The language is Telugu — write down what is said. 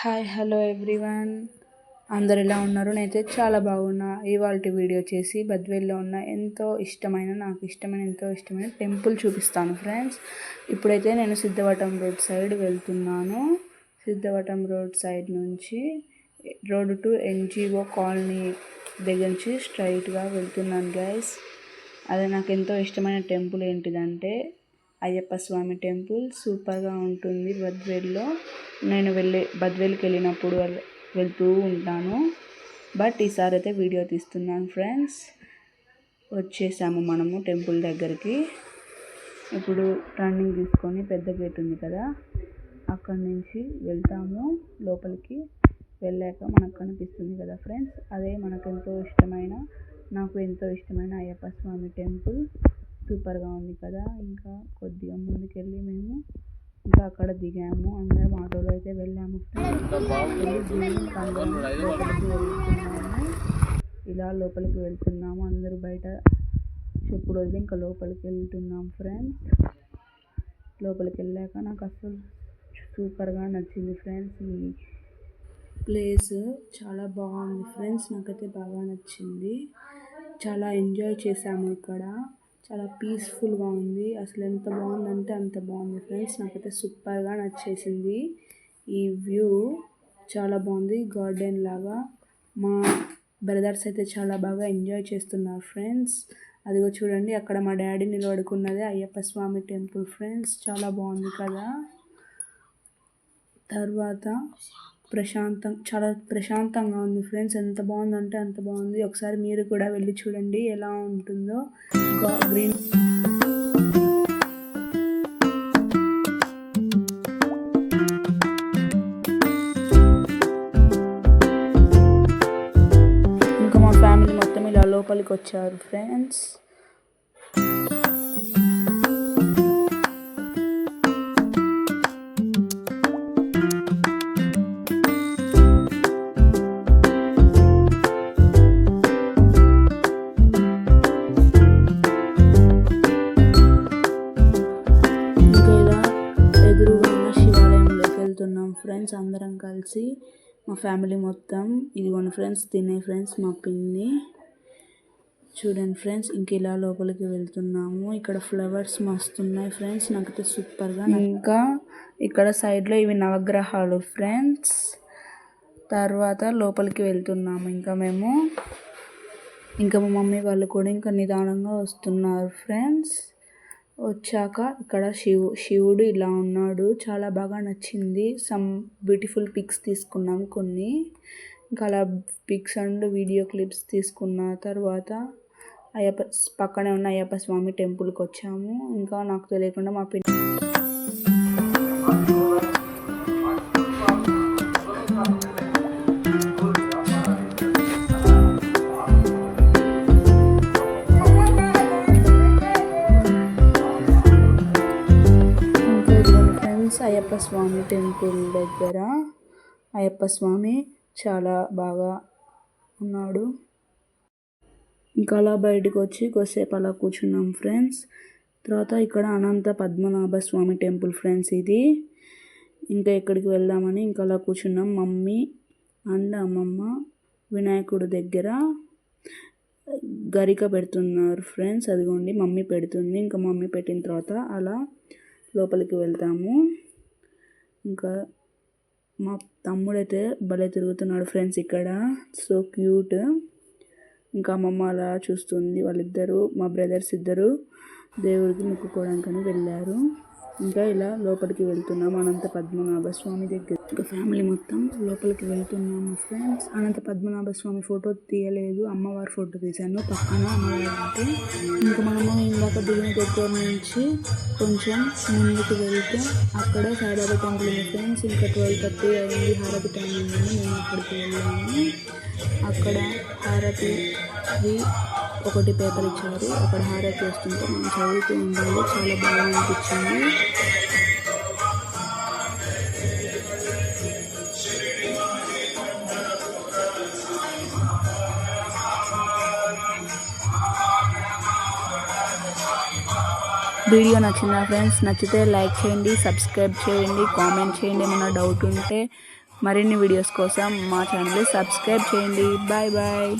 హాయ్ హలో ఎవ్రీవన్, అందరు ఎలా ఉన్నారు? నేనైతే చాలా బాగున్నా. ఇవాళ వీడియో వచ్చేసి బద్వేల్లో ఉన్న ఎంతో ఇష్టమైన టెంపుల్ చూపిస్తాను ఫ్రెండ్స్. ఇప్పుడైతే నేను సిద్ధవటం రోడ్ సైడ్ వెళ్తున్నాను. సిద్ధవటం రోడ్ సైడ్ నుంచి రోడ్ టు ఎన్జిఓ కాలనీ దగ్గర నుంచి స్ట్రైట్గా వెళ్తున్నాను గైస్. అదే నాకు ఎంతో ఇష్టమైన టెంపుల్ ఏంటిదంటే అయ్యప్ప స్వామి టెంపుల్. సూపర్గా ఉంటుంది బద్వేల్లో. నేను బద్వేల్కి వెళ్ళినప్పుడు వెళ్తూ ఉంటాను. బట్ ఈసారి అయితే వీడియో తీస్తున్నాను ఫ్రెండ్స్. వచ్చేసాము మనము టెంపుల్ దగ్గరికి. ఇప్పుడు టర్నింగ్ తీసుకొని పెద్ద గేట్ ఉంది కదా, అక్కడి నుంచి వెళ్తాము. లోపలికి వెళ్ళాక మనకు కనిపిస్తుంది కదా ఫ్రెండ్స్, అదే నాకు ఎంతో ఇష్టమైన అయ్యప్ప స్వామి టెంపుల్. సూపర్గా ఉంది కదా. ఇంకా కొద్దిగా ముందుకెళ్ళి మేము ఇంకా అక్కడ దిగాము. అందరం ఆటోలో అయితే వెళ్ళాము. ఇలా లోపలికి వెళ్తున్నాము. అందరూ బయట చెప్పుడు వదిలి ఇంకా లోపలికి వెళ్తున్నాము ఫ్రెండ్స్. లోపలికి వెళ్ళాక నాకు అసలు సూపర్గా నచ్చింది ఫ్రెండ్స్. ఈ ప్లేస్ చాలా బాగుంది ఫ్రెండ్స్. నాకైతే బాగా నచ్చింది. చాలా ఎంజాయ్ చేసాము ఇక్కడ. చాలా పీస్ఫుల్గా ఉంది. అసలు ఎంత బాగుందంటే అంత బాగుంది ఫ్రెండ్స్. నాకైతే సూపర్గా నచ్చేసింది. ఈ వ్యూ చాలా బాగుంది, గార్డెన్ లాగా. మా బ్రదర్స్ అయితే చాలా బాగా ఎంజాయ్ చేస్తున్నారు ఫ్రెండ్స్. అదిగో చూడండి, అక్కడ మా డాడీ నిలబడుకున్నదే అయ్యప్ప స్వామి టెంపుల్ ఫ్రెండ్స్. చాలా బాగుంది కదా. తర్వాత చాలా ప్రశాంతంగా ఉంది ఫ్రెండ్స్. ఎంత బాగుందంటే అంత బాగుంది. ఒకసారి మీరు కూడా వెళ్ళి చూడండి ఎలా ఉంటుందో. గ్రీన్ ఇంకా మా ఫ్యామిలీ మొత్తం ఇలా లోపలికి వచ్చారు ఫ్రెండ్స్. ఫ్రెండ్స్ అందరం కలిసి మా ఫ్యామిలీ మొత్తం. ఇదిగోండి ఫ్రెండ్స్, తినే ఫ్రెండ్స్ మా పిన్ని. చూడండి ఫ్రెండ్స్, ఇంక ఇలా లోపలికి వెళ్తున్నాము. ఇక్కడ ఫ్లవర్స్ మస్తు ఉన్నాయి ఫ్రెండ్స్. నాకైతే సూపర్గా. ఇంకా ఇక్కడ సైడ్లో ఇవి నవగ్రహాలు ఫ్రెండ్స్. తర్వాత లోపలికి వెళ్తున్నాము. ఇంకా మా మమ్మీ వాళ్ళు కూడా ఇంకా నిదానంగా వస్తున్నారు ఫ్రెండ్స్. వచ్చాక ఇక్కడ శివుడు ఇలా ఉన్నాడు. చాలా బాగా నచ్చింది. సమ్ బ్యూటిఫుల్ పిక్స్ తీసుకున్నాం కొన్ని. ఇంకా అలా పిక్స్ అండ్ వీడియో క్లిప్స్ తీసుకున్న తర్వాత పక్కనే ఉన్న అయ్యప్ప స్వామి టెంపుల్కి వచ్చాము. ఇంకా నాకు తెలియకుండా మా పిన్ని అయ్యప్ప స్వామి టెంపుల్ దగ్గర అయ్యప్ప స్వామి చాలా బాగా ఉన్నాడు. ఇంకా అలా బయటకు వచ్చి కొద్దిసేపు అలా కూర్చున్నాం ఫ్రెండ్స్. తర్వాత ఇక్కడ అనంత పద్మనాభ స్వామి టెంపుల్ ఫ్రెండ్స్ ఇది. ఇంకా ఎక్కడికి వెళ్దామని ఇంకా అలా కూర్చున్నాం. మమ్మీ అండ్ అమ్మమ్మ వినాయకుడు దగ్గర గరిక పెడుతున్నారు ఫ్రెండ్స్. అదిగోండి మమ్మీ పెడుతుంది. ఇంకా మమ్మీ పెట్టిన తర్వాత అలా లోపలికి వెళ్తాము. ఇంకా మా తమ్ముడైతే భలే తిరుగుతున్నాడు ఫ్రెండ్స్ ఇక్కడ. So cute. ఇంకా అమ్మమ్మ అలా చూస్తుంది. వాళ్ళిద్దరూ మా బ్రదర్స్ ఇద్దరు దేవుడికి మొక్కుకోవడానికని వెళ్ళారు. ఇంకా ఇలా లోపలికి వెళ్తున్నాము అనంత పద్మనాభ స్వామి దగ్గర. ఇంకా ఫ్యామిలీ మొత్తం లోపలికి వెళ్తున్నాము ఫ్రెండ్స్. అనంత పద్మనాభ స్వామి ఫోటో తీయలేదు, అమ్మవారి ఫోటో తీశాను పక్కన అమ్మవారికి. ఇంకా మనము ఇందాక దిగిన దగ్గర నుంచి కొంచెం ముందుకు వెళ్తే అక్కడ సాయిబాబా టెంపుల్ ఉంది ఫ్రెండ్స్. ఇంకా 12:30 అయింది, హారతి టైం ఉందని మేము అక్కడికి వెళ్ళాము. అక్కడ హారతి ఒకటి పేపర్ ఇచ్చారు. అక్కడ హారతి వస్తుంటే మనం చదువుతూ ఉండాలి. చాలా బాగా అనిపించింది. వీడియో నచ్చిందా ఫ్రెండ్స్? నచ్చితే లైక్ చేయండి, సబ్స్క్రైబ్ చేయండి, కామెంట్ చేయండి. ఏమైనా డౌట్ ఉంటే మరిన్ని వీడియోస్ కోసం మా ఛానల్ని సబ్స్క్రైబ్ చేయండి. Bye bye.